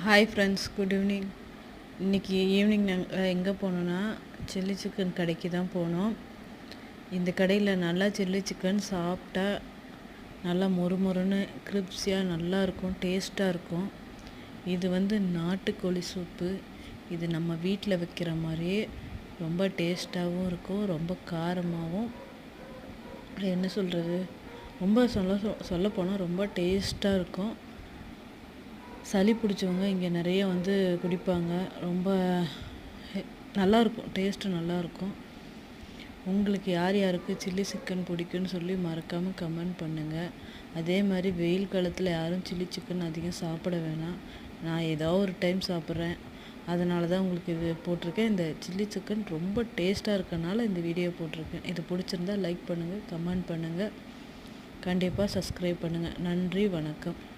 Hi friends, good evening. இன்றைக்கி evening நாங்கள் எங்கே போனோன்னா சில்லி சிக்கன் கடைக்கு தான் போனோம். இந்த கடையில் நல்லா சில்லி சிக்கன் சாப்பிட்டா நல்லா மொறுமொறுன்னு கிரிப்ஸியாக நல்லாயிருக்கும், டேஸ்ட்டாக இருக்கும். இது நாட்டுக்கோழி சூப்பு. இது நம்ம வீட்டில் வைக்கிற மாதிரியே ரொம்ப டேஸ்ட்டாகவும் இருக்கும், ரொம்ப காரமாகவும், என்ன சொல்கிறது, ரொம்ப சொல்லப்போனால் ரொம்ப டேஸ்ட்டாக இருக்கும். சளி பிடிச்சவங்க இங்கே நிறைய குடிப்பாங்க. ரொம்ப நல்லாயிருக்கும், டேஸ்ட்டு நல்லாயிருக்கும். உங்களுக்கு யார் யாருக்கு சில்லி சிக்கன் பிடிக்குன்னு சொல்லி மறக்காமல் கமெண்ட் பண்ணுங்கள். அதே மாதிரி வெயில் காலத்தில் யாரும் சில்லி சிக்கன் அதிகம் சாப்பிட வேணாம். நான் ஏதோ ஒரு டைம் சாப்பிட்றேன், அதனால தான் உங்களுக்கு இது போட்டிருக்கேன். இந்த சில்லி சிக்கன் ரொம்ப டேஸ்ட்டாக இருக்கனால இந்த வீடியோ போட்டிருக்கேன். இது பிடிச்சிருந்தா லைக் பண்ணுங்கள், கமெண்ட் பண்ணுங்கள், கண்டிப்பாக சப்ஸ்கிரைப் பண்ணுங்கள். நன்றி, வணக்கம்.